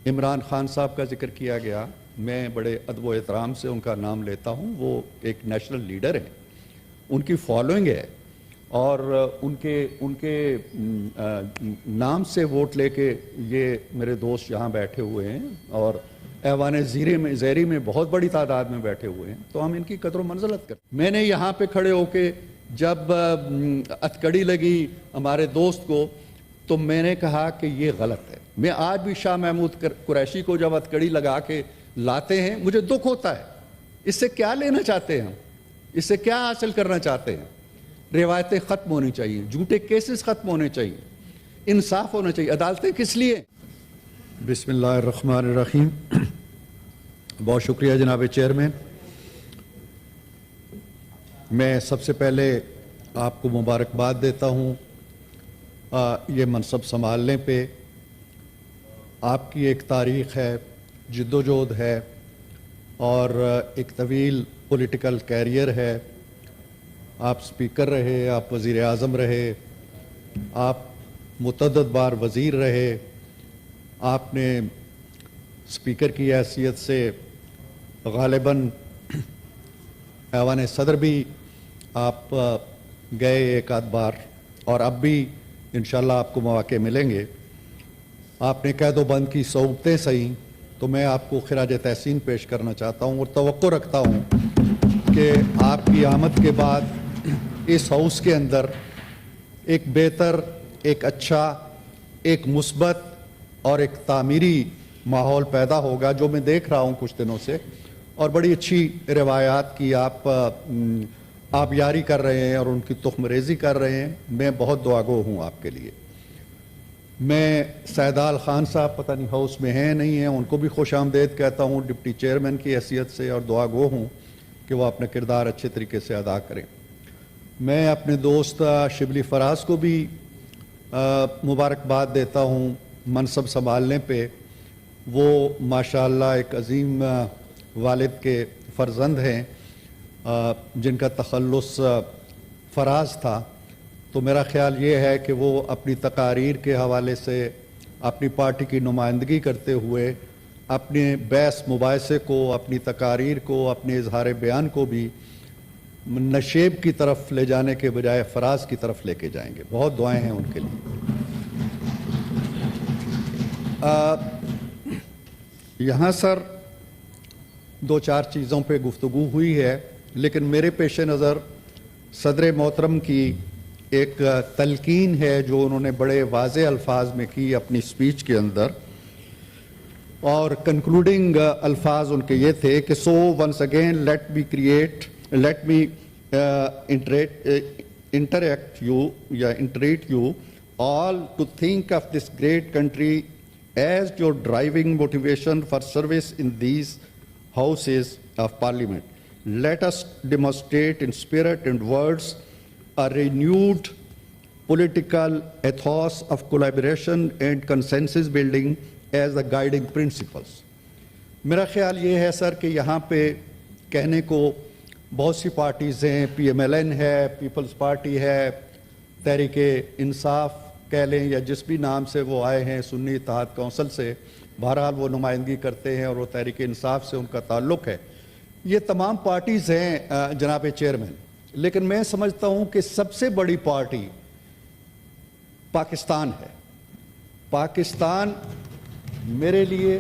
عمران خان صاحب کا ذکر کیا گیا، میں بڑے ادب و احترام سے ان کا نام لیتا ہوں. وہ ایک نیشنل لیڈر ہیں، ان کی فالوئنگ ہے، اور ان کے نام سے ووٹ لے کے یہ میرے دوست یہاں بیٹھے ہوئے ہیں، اور ایوان زیری میں بہت بڑی تعداد میں بیٹھے ہوئے ہیں. تو ہم ان کی قدر و منزلت کریں. میں نے یہاں پہ کھڑے ہو کے جب ہتھکڑی لگی ہمارے دوست کو تو میں نے کہا کہ یہ غلط ہے. میں آج بھی شاہ محمود قریشی کو جب ہتھکڑی لگا کے لاتے ہیں مجھے دکھ ہوتا ہے. اس سے کیا لینا چاہتے ہیں ہم؟ اس سے کیا حاصل کرنا چاہتے ہیں؟ روایتیں ختم ہونی چاہیے، جھوٹے کیسز ختم ہونے چاہیے، انصاف ہونا چاہیے. عدالتیں کس لیے؟ بسم اللہ الرحمن الرحیم. بہت شکریہ جناب چیئرمین. میں سب سے پہلے آپ کو مبارکباد دیتا ہوں یہ منصب سنبھالنے پہ. آپ کی ایک تاریخ ہے، جد و جہد ہے، اور ایک طویل پولیٹیکل کیریئر ہے. آپ سپیکر رہے، آپ وزیر اعظم رہے، آپ متعدد بار وزیر رہے، آپ نے سپیکر کی حیثیت سے غالباً ایوان صدر بھی آپ گئے ایک آدھ بار، اور اب بھی انشاءاللہ آپ کو مواقع ملیں گے. آپ نے قید و بند کی صعوبتیں سہیں، تو میں آپ کو خراج تحسین پیش کرنا چاہتا ہوں اور توقع رکھتا ہوں کہ آپ کی آمد کے بعد اس ہاؤس کے اندر ایک بہتر، ایک اچھا، ایک مثبت اور ایک تعمیری ماحول پیدا ہوگا، جو میں دیکھ رہا ہوں کچھ دنوں سے. اور بڑی اچھی روایات کی آپ یاری کر رہے ہیں اور ان کی تخم ریزی کر رہے ہیں. میں بہت دعاگو ہوں آپ کے لیے. میں سیدال خان صاحب پتہ نہیں ہاؤس میں ہیں نہیں ہیں، ان کو بھی خوش آمدید کہتا ہوں ڈپٹی چیئرمین کی حیثیت سے، اور دعاگو ہوں کہ وہ اپنا کردار اچھے طریقے سے ادا کریں. میں اپنے دوست شبلی فراز کو بھی مبارکباد دیتا ہوں منصب سنبھالنے پہ. وہ ماشاءاللہ ایک عظیم والد کے فرزند ہیں جن کا تخلص فراز تھا. تو میرا خیال یہ ہے کہ وہ اپنی تقاریر کے حوالے سے اپنی پارٹی کی نمائندگی کرتے ہوئے اپنے بحث مباحثے کو، اپنی تقاریر کو، اپنے اظہار بیان کو بھی نشیب کی طرف لے جانے کے بجائے فراز کی طرف لے کے جائیں گے. بہت دعائیں ہیں ان کے لیے. یہاں سر دو چار چیزوں پہ گفتگو ہوئی ہے، لیکن میرے پیش نظر صدر محترم کی ایک تلقین ہے جو انہوں نے بڑے واضح الفاظ میں کی اپنی سپیچ کے اندر، اور کنکلوڈنگ الفاظ ان کے یہ تھے کہ so once again let me entreat you all to think of this great country as your driving motivation for service in these houses of parliament. Let us demonstrate in spirit and words a renewed political ethos of collaboration and consensus building as the guiding principles. میرا خیال یہ ہے سر کہ یہاں پہ کہنے کو بہت سی پارٹیز ہیں، پی ایم ایل این ہے، پیپلز پارٹی ہے، تحریک انصاف کہہ لیں یا جس بھی نام سے وہ آئے ہیں، سنی اتحاد کونسل سے، بہرحال وہ نمائندگی کرتے ہیں اور وہ تحریک انصاف سے ان کا تعلق ہے. یہ تمام پارٹیز ہیں جناب چیئرمین، لیکن میں سمجھتا ہوں کہ سب سے بڑی پارٹی پاکستان ہے. پاکستان میرے لیے،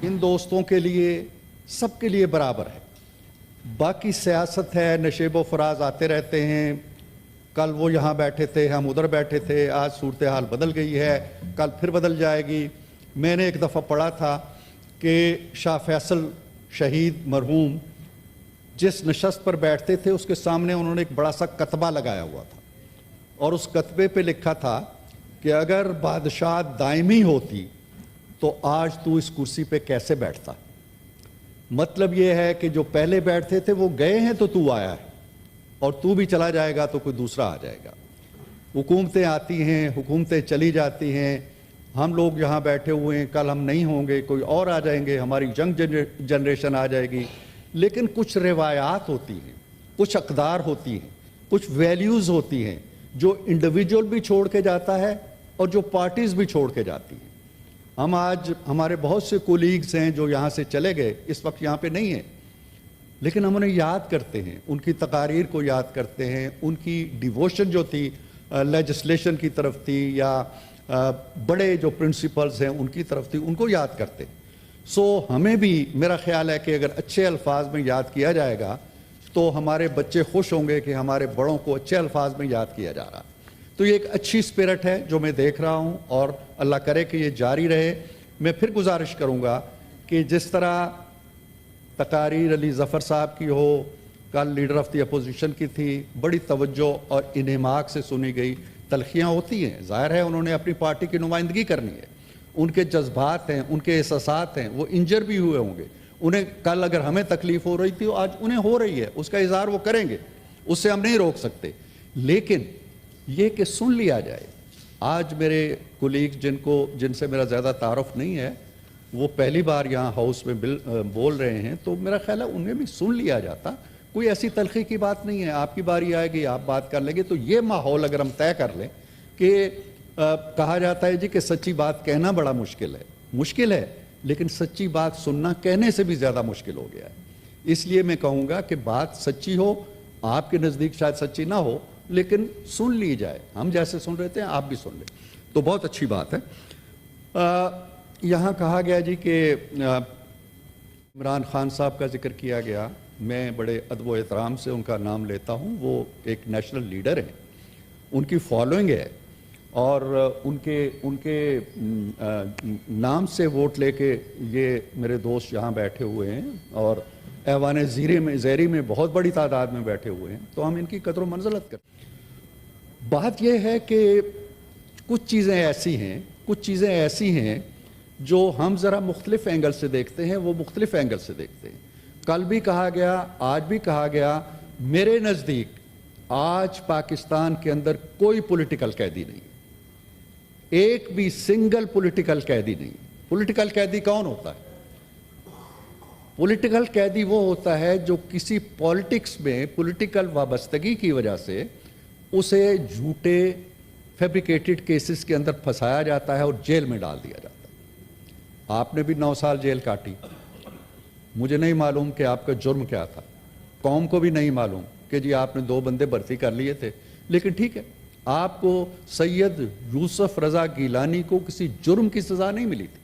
ان دوستوں کے لیے، سب کے لیے برابر ہے. باقی سیاست ہے، نشیب و فراز آتے رہتے ہیں. کل وہ یہاں بیٹھے تھے، ہم ادھر بیٹھے تھے، آج صورتحال بدل گئی ہے، کل پھر بدل جائے گی. میں نے ایک دفعہ پڑھا تھا کہ شاہ فیصل شہید مرحوم جس نشست پر بیٹھتے تھے اس کے سامنے انہوں نے ایک بڑا سا کتبہ لگایا ہوا تھا، اور اس کتبے پہ لکھا تھا کہ اگر بادشاہ دائمی ہوتی تو آج تو اس کرسی پہ کیسے بیٹھتا. مطلب یہ ہے کہ جو پہلے بیٹھتے تھے وہ گئے ہیں تو آیا ہے، اور تو بھی چلا جائے گا تو کوئی دوسرا آ جائے گا. حکومتیں آتی ہیں، حکومتیں چلی جاتی ہیں، ہم لوگ یہاں بیٹھے ہوئے ہیں، کل ہم نہیں ہوں گے، کوئی اور آ جائیں گے، ہماری ینگ جنریشن آ جائے گی. لیکن کچھ روایات ہوتی ہیں، کچھ اقدار ہوتی ہیں، کچھ ویلیوز ہوتی ہیں جو انڈیویجول بھی چھوڑ کے جاتا ہے اور جو پارٹیز بھی چھوڑ کے جاتی ہیں. ہم آج ہمارے بہت سے کولیگز ہیں جو یہاں سے چلے گئے، اس وقت یہاں پہ نہیں ہیں، لیکن ہم انہیں یاد کرتے ہیں، ان کی تقاریر کو یاد کرتے ہیں، ان کی ڈیووشن جو تھی لیجسلیشن کی طرف تھی یا بڑے جو پرنسپلز ہیں ان کی طرف تھی، ان کو یاد کرتے ہیں۔ سو ہمیں بھی میرا خیال ہے کہ اگر اچھے الفاظ میں یاد کیا جائے گا تو ہمارے بچے خوش ہوں گے کہ ہمارے بڑوں کو اچھے الفاظ میں یاد کیا جا رہا۔ تو یہ ایک اچھی اسپرٹ ہے جو میں دیکھ رہا ہوں، اور اللہ کرے کہ یہ جاری رہے۔ میں پھر گزارش کروں گا کہ جس طرح تقاریر علی ظفر صاحب کی ہو، کل لیڈر آف دی اپوزیشن کی تھی، بڑی توجہ اور انہماک سے سنی گئی۔ تلخیاں ہوتی ہیں، ظاہر ہے انہوں نے اپنی پارٹی کی نمائندگی کرنی ہے، ان کے جذبات ہیں، ان کے احساسات ہیں، وہ انجر بھی ہوئے ہوں گے، انہیں کل اگر ہمیں تکلیف ہو رہی تھی آج انہیں ہو رہی ہے، اس کا اظہار وہ کریں گے، اس سے ہم نہیں روک سکتے، لیکن یہ کہ سن لیا جائے۔ آج میرے کولیگ جن سے میرا زیادہ تعارف نہیں ہے، وہ پہلی بار یہاں ہاؤس میں بول رہے ہیں، تو میرا خیال ہے انہیں بھی سن لیا جاتا۔ کوئی ایسی تلخی کی بات نہیں ہے، آپ کی باری آئے گی، آپ بات کر لیں گے۔ تو یہ ماحول اگر ہم طے کر لیں کہ کہا جاتا ہے جی کہ سچی بات کہنا بڑا مشکل ہے، لیکن سچی بات سننا کہنے سے بھی زیادہ مشکل ہو گیا ہے۔ اس لیے میں کہوں گا کہ بات سچی ہو، آپ کے نزدیک شاید سچی نہ ہو، لیکن سن لی جائے، ہم جیسے سن رہے تھے آپ بھی سن لیں، تو بہت اچھی بات ہے۔ یہاں کہا گیا جی کہ عمران خان صاحب کا ذکر کیا گیا، میں بڑے ادب و احترام سے ان کا نام لیتا ہوں، وہ ایک نیشنل لیڈر ہیں، ان کی فالوئنگ ہے، اور ان کے نام سے ووٹ لے کے یہ میرے دوست یہاں بیٹھے ہوئے ہیں، اور ایوان زیری میں بہت بڑی تعداد میں بیٹھے ہوئے ہیں، تو ہم ان کی قدر و منزلت کریں۔ بات یہ ہے کہ کچھ چیزیں ایسی ہیں جو ہم ذرا مختلف اینگل سے دیکھتے ہیں، وہ مختلف اینگل سے دیکھتے ہیں۔ کل بھی کہا گیا، آج بھی کہا گیا، میرے نزدیک آج پاکستان کے اندر کوئی پولیٹیکل قیدی نہیں، ایک بھی سنگل پولیٹیکل قیدی نہیں۔ پولیٹیکل قیدی کون ہوتا ہے؟ پولیٹیکل قیدی وہ ہوتا ہے جو کسی پولیٹکس میں پولیٹیکل وابستگی کی وجہ سے اسے جھوٹے فیبریکیٹڈ کیسز کے اندر پھنسایا جاتا ہے اور جیل میں ڈال دیا جاتا ہے۔ آپ نے بھی 9 سال جیل کاٹی، مجھے نہیں معلوم کہ آپ کا جرم کیا تھا، قوم کو بھی نہیں معلوم کہ جی آپ نے 2 بندے بھرتی کر لیے تھے، لیکن ٹھیک ہے، آپ کو سید یوسف رضا گیلانی کو کسی جرم کی سزا نہیں ملی تھی۔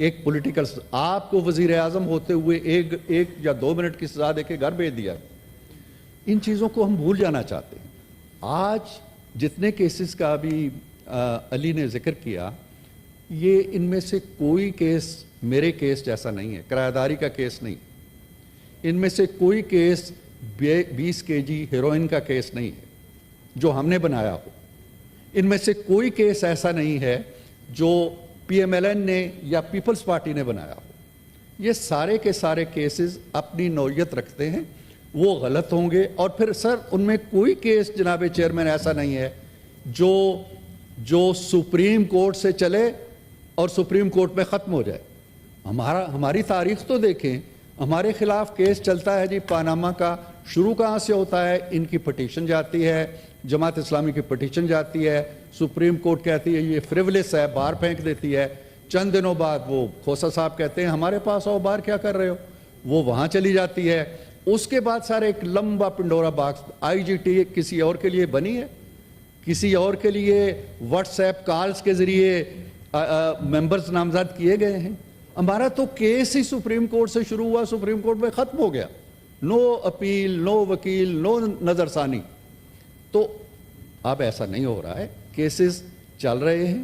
ایک پولیٹیکل آپ کو وزیر اعظم ہوتے ہوئے ایک یا 2 منٹ کی سزا دے کے گھر بھیج دیا۔ ان چیزوں کو ہم بھول جانا چاہتے ہیں۔ آج جتنے کیسز کا ابھی علی نے ذکر کیا، یہ ان میں سے کوئی کیس میرے کیس جیسا نہیں ہے، کرایہ داری کا کیس نہیں، ان میں سے کوئی کیس 20 kg ہیروئن کا کیس نہیں ہے جو ہم نے بنایا ہو، ان میں سے کوئی کیس ایسا نہیں ہے جو پی ایم ایل این نے یا پیپلز پارٹی نے بنایا ہو۔ یہ سارے کے سارے کیسز اپنی نوعیت رکھتے ہیں، وہ غلط ہوں گے، اور پھر سر ان میں کوئی کیس جناب چیئرمین ایسا نہیں ہے جو سپریم کورٹ سے چلے اور سپریم کورٹ میں ختم ہو جائے۔ ہماری تاریخ تو دیکھیں، ہمارے خلاف کیس چلتا ہے جی پاناما کا، شروع کہاں سے ہوتا ہے؟ ان کی پٹیشن جاتی ہے، جماعت اسلامی کی پٹیشن جاتی ہے، سپریم کورٹ کہتی ہے یہ فریولس ہے، باہر پھینک دیتی ہے، چند دنوں بعد وہ کھوسا صاحب کہتے ہیں ہمارے پاس آؤ، باہر کیا کر رہے ہو، وہ وہاں چلی جاتی ہے۔ اس کے بعد سارے ایک لمبا پنڈورا باکس، آئی جی ٹی کسی اور کے لیے بنی ہے، کسی اور کے لیے واٹس ایپ کالز کے ذریعے ممبرز نامزد کیے گئے ہیں۔ ہمارا تو کیس ہی سپریم کورٹ سے شروع ہوا، سپریم کورٹ میں ختم ہو گیا، نو اپیل، نو وکیل، نو نظر ثانی۔ تو اب ایسا نہیں ہو رہا ہے، کیسز چل رہے ہیں،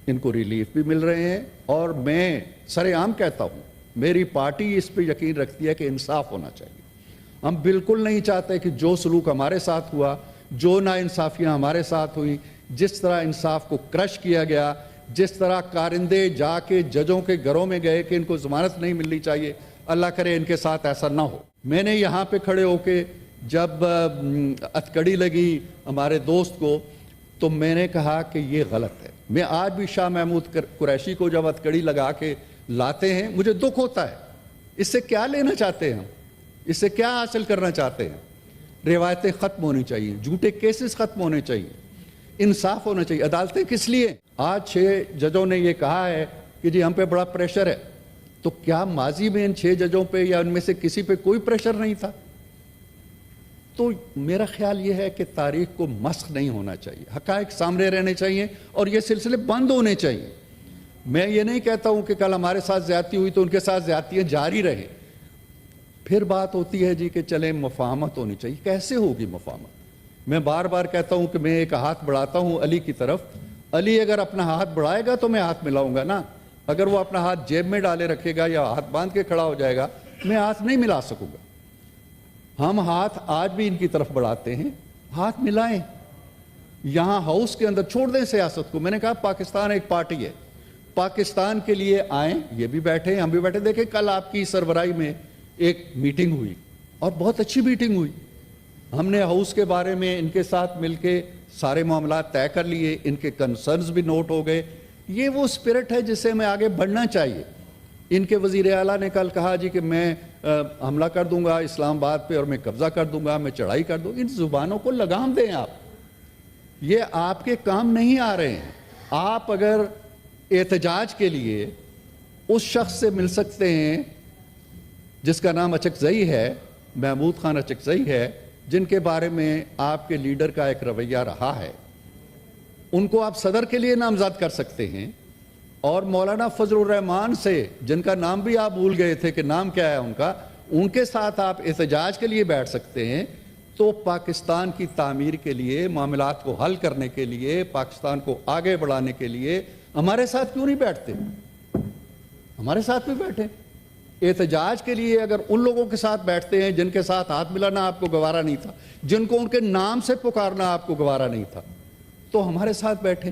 ان کو ریلیف بھی مل رہے ہیں، اور میں سر عام کہتا ہوں میری پارٹی اس پہ یقین رکھتی ہے کہ انصاف ہونا چاہیے۔ ہم بالکل نہیں چاہتے کہ جو سلوک ہمارے ساتھ ہوا، جو ناانصافیاں ہمارے ساتھ ہوئی، جس طرح انصاف کو کرش کیا گیا، جس طرح کارندے جا کے ججوں کے گھروں میں گئے کہ ان کو ضمانت نہیں ملنی چاہیے، اللہ کرے ان کے ساتھ ایسا نہ ہو۔ میں نے یہاں پہ کھڑے ہو کے جب ہتھکڑی لگی ہمارے دوست کو تو میں نے کہا کہ یہ غلط ہے۔ میں آج بھی شاہ محمود قریشی کو جب ہتھکڑی لگا کے لاتے ہیں مجھے دکھ ہوتا ہے۔ اس سے کیا لینا چاہتے ہیں ہم؟ اس سے کیا حاصل کرنا چاہتے ہیں؟ روایتیں ختم ہونی چاہیے، جھوٹے کیسز ختم ہونے چاہیے۔ انصاف ہونا چاہیے. عدالتیں کس لیے؟ آج 6 ججوں نے یہ کہا ہے کہ جی ہم پہ بڑا پریشر ہے. تو کیا ماضی میں ان 6 ججوں پہ یا ان میں سے کسی پہ کوئی پریشر نہیں تھا؟ تو میرا خیال یہ ہے کہ تاریخ کو مسخ نہیں ہونا چاہیے, حقائق سامنے رہنے چاہیے اور یہ سلسلے بند ہونے چاہیے. میں یہ نہیں کہتا ہوں کہ کل ہمارے ساتھ زیادتی ہوئی تو ان کے ساتھ زیادتیاں جاری رہیں. پھر بات ہوتی ہے جی کہ چلیں مفاہمت ہونی چاہیے. کیسے ہوگی مفاہمت؟ میں بار بار کہتا ہوں کہ میں ایک ہاتھ بڑھاتا ہوں علی کی طرف. علی اگر اپنا ہاتھ بڑھائے گا تو میں ہاتھ ملاؤں گا نا. اگر وہ اپنا ہاتھ جیب میں ڈالے رکھے گا یا ہاتھ باندھ کے کھڑا ہو جائے گا, میں ہاتھ نہیں ملا سکوں گا. ہم ہاتھ آج بھی ان کی طرف بڑھاتے ہیں, ہاتھ ملائیں. یہاں ہاؤس کے اندر چھوڑ دیں سیاست کو. میں نے کہا پاکستان ایک پارٹی ہے, پاکستان کے لیے آئیں. یہ بھی بیٹھے, ہم بھی بیٹھے. دیکھیں کل آپ کی سربراہی میں ایک میٹنگ ہوئی اور بہت اچھی میٹنگ ہوئی. ہم نے ہاؤس کے بارے میں ان کے ساتھ مل کے سارے معاملات طے کر لیے, ان کے کنسرنز بھی نوٹ ہو گئے. یہ وہ اسپرٹ ہے جس سے ہمیں آگے بڑھنا چاہیے. ان کے وزیر اعلیٰ نے کل کہا جی کہ میں حملہ کر دوں گا اسلام آباد پہ اور میں قبضہ کر دوں گا, میں چڑھائی کر دوں. ان زبانوں کو لگام دیں آپ. یہ آپ کے کام نہیں آ رہے ہیں. آپ اگر احتجاج کے لیے اس شخص سے مل سکتے ہیں جس کا نام اچکزئی ہے, محمود خان اچکزئی ہے, جن کے بارے میں آپ کے لیڈر کا ایک رویہ رہا ہے, ان کو آپ صدر کے لیے نامزد کر سکتے ہیں. اور مولانا فضل الرحمان سے, جن کا نام بھی آپ بھول گئے تھے کہ نام کیا ہے ان کا, ان کے ساتھ آپ احتجاج کے لیے بیٹھ سکتے ہیں. تو پاکستان کی تعمیر کے لیے, معاملات کو حل کرنے کے لیے, پاکستان کو آگے بڑھانے کے لیے ہمارے ساتھ کیوں نہیں بیٹھتے؟ ہمارے ساتھ بھی بیٹھیں. احتجاج کے لیے اگر ان لوگوں کے ساتھ بیٹھتے ہیں جن کے ساتھ ہاتھ ملانا آپ کو گوارا نہیں تھا, جن کو ان کے نام سے پکارنا آپ کو گوارا نہیں تھا, تو ہمارے ساتھ بیٹھیں.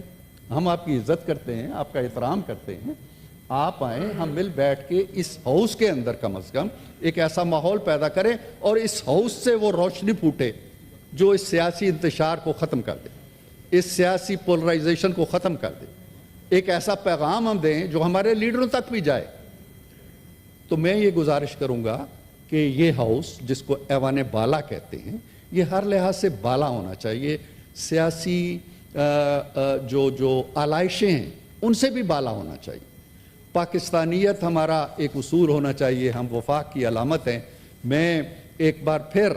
ہم آپ کی عزت کرتے ہیں, آپ کا احترام کرتے ہیں. آپ آئیں, ہم مل بیٹھ کے اس ہاؤس کے اندر کم از کم ایک ایسا ماحول پیدا کریں اور اس ہاؤس سے وہ روشنی پھوٹے جو اس سیاسی انتشار کو ختم کر دے, اس سیاسی پولرائزیشن کو ختم کر دے. ایک ایسا پیغام ہم دیں جو ہمارے لیڈروں تک بھی جائے. تو میں یہ گزارش کروں گا کہ یہ ہاؤس, جس کو ایوان بالا کہتے ہیں, یہ ہر لحاظ سے بالا ہونا چاہیے. سیاسی جو آلائشیں ہیں ان سے بھی بالا ہونا چاہیے. پاکستانیت ہمارا ایک اصول ہونا چاہیے. ہم وفاق کی علامت ہیں. میں ایک بار پھر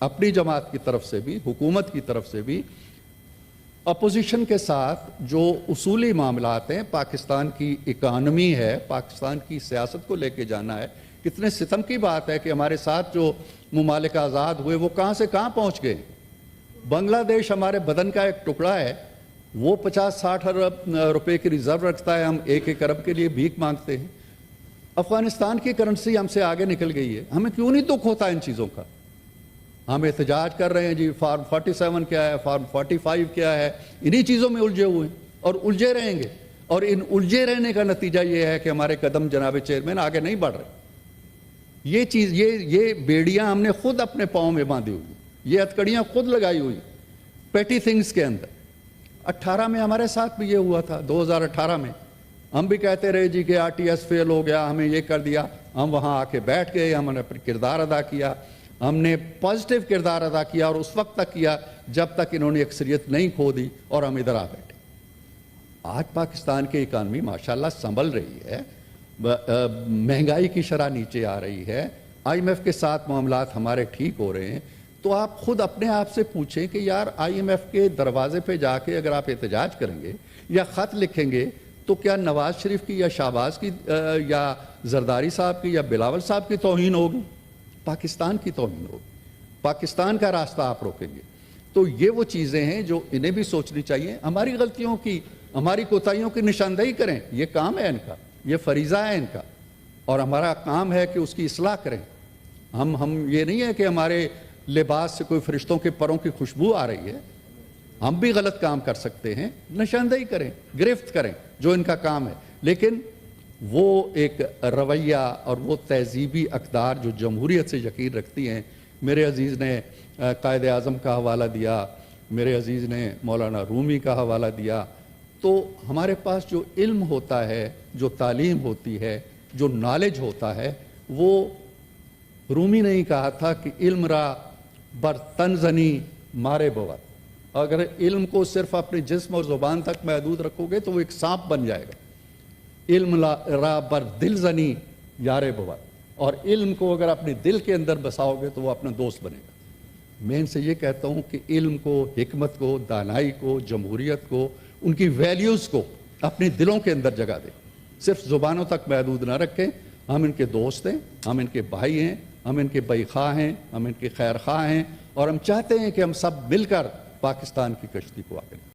اپنی جماعت کی طرف سے بھی, حکومت کی طرف سے بھی, اپوزیشن کے ساتھ جو اصولی معاملات ہیں, پاکستان کی اکانومی ہے, پاکستان کی سیاست کو لے کے جانا ہے. کتنے ستم کی بات ہے کہ ہمارے ساتھ جو ممالک آزاد ہوئے وہ کہاں سے کہاں پہنچ گئے. بنگلہ دیش ہمارے بدن کا ایک ٹکڑا ہے, وہ 50-60 ارب روپے کی ریزرو رکھتا ہے, ہم 1 ارب کے لیے بھیک مانگتے ہیں. افغانستان کی کرنسی ہم سے آگے نکل گئی ہے. ہمیں کیوں نہیں دکھ ہوتا ان چیزوں کا؟ ہم احتجاج کر رہے ہیں جی, فارم 47 کیا ہے, فارم 45 کیا ہے, انہی چیزوں میں الجھے ہوئے ہیں اور الجھے رہیں گے. اور ان الجھے رہنے کا نتیجہ یہ ہے کہ ہمارے قدم جناب چیئرمین آگے نہیں بڑھ رہے. یہ چیز, یہ بیڑیاں ہم نے خود اپنے پاؤں میں باندھی ہوئی, یہ ہتکڑیاں خود لگائی ہوئی پیٹی تھنگز کے اندر. 18 میں ہمارے ساتھ بھی یہ ہوا تھا. 2018 میں ہم بھی کہتے رہے جی کہ RTS فیل ہو گیا, ہمیں یہ کر دیا. ہم وہاں آ کے بیٹھ گئے, ہم نے اپنا کردار ادا کیا, ہم نے پازیٹیو کردار ادا کیا, اور اس وقت تک کیا جب تک انہوں نے اکثریت نہیں کھو دی اور ہم ادھر آ بیٹھے. آج پاکستان کی اکانومی ماشاءاللہ سنبھل رہی ہے, مہنگائی کی شرح نیچے آ رہی ہے, IMF کے ساتھ معاملات ہمارے ٹھیک ہو رہے ہیں. تو آپ خود اپنے آپ سے پوچھیں کہ یار IMF کے دروازے پہ جا کے اگر آپ احتجاج کریں گے یا خط لکھیں گے تو کیا نواز شریف کی یا شہباز کی یا زرداری صاحب کی یا بلاول صاحب کی توہین ہوگی؟ پاکستان کی توہین ہوگی. پاکستان کا راستہ آپ روکیں گے. تو یہ وہ چیزیں ہیں جو انہیں بھی سوچنی چاہیے. ہماری غلطیوں کی, ہماری کوتاہیوں کی نشاندہی کریں, یہ کام ہے ان کا, یہ فریضہ ہے ان کا, اور ہمارا کام ہے کہ اس کی اصلاح کریں. ہم یہ نہیں ہے کہ ہمارے لباس سے کوئی فرشتوں کے پروں کی خوشبو آ رہی ہے. ہم بھی غلط کام کر سکتے ہیں, نشاندہی کریں, گرفت کریں, جو ان کا کام ہے. لیکن وہ ایک رویہ اور وہ تہذیبی اقدار جو جمہوریت سے یقین رکھتی ہیں. میرے عزیز نے قائد اعظم کا حوالہ دیا, میرے عزیز نے مولانا رومی کا حوالہ دیا. تو ہمارے پاس جو علم ہوتا ہے, جو تعلیم ہوتی ہے, جو نالج ہوتا ہے, وہ رومی نے ہی کہا تھا کہ علم را بر تنزنی مارے بود. اگر علم کو صرف اپنے جسم اور زبان تک محدود رکھو گے تو وہ ایک سانپ بن جائے گا. علم را بر دل زنی یار بود، اور علم کو اگر اپنے دل کے اندر بساؤ گے تو وہ اپنا دوست بنے گا. میں ان سے یہ کہتا ہوں کہ علم کو، حکمت کو، دانائی کو، جمہوریت کو، ان کی ویلیوز کو اپنے دلوں کے اندر جگہ دیں، صرف زبانوں تک محدود نہ رکھیں. ہم ان کے دوست ہیں، ہم ان کے بھائی ہیں، ہم ان کے بئی خواہ ہیں، ہم ان کے خیر خواہ ہیں، اور ہم چاہتے ہیں کہ ہم سب مل کر پاکستان کی کشتی کو آگے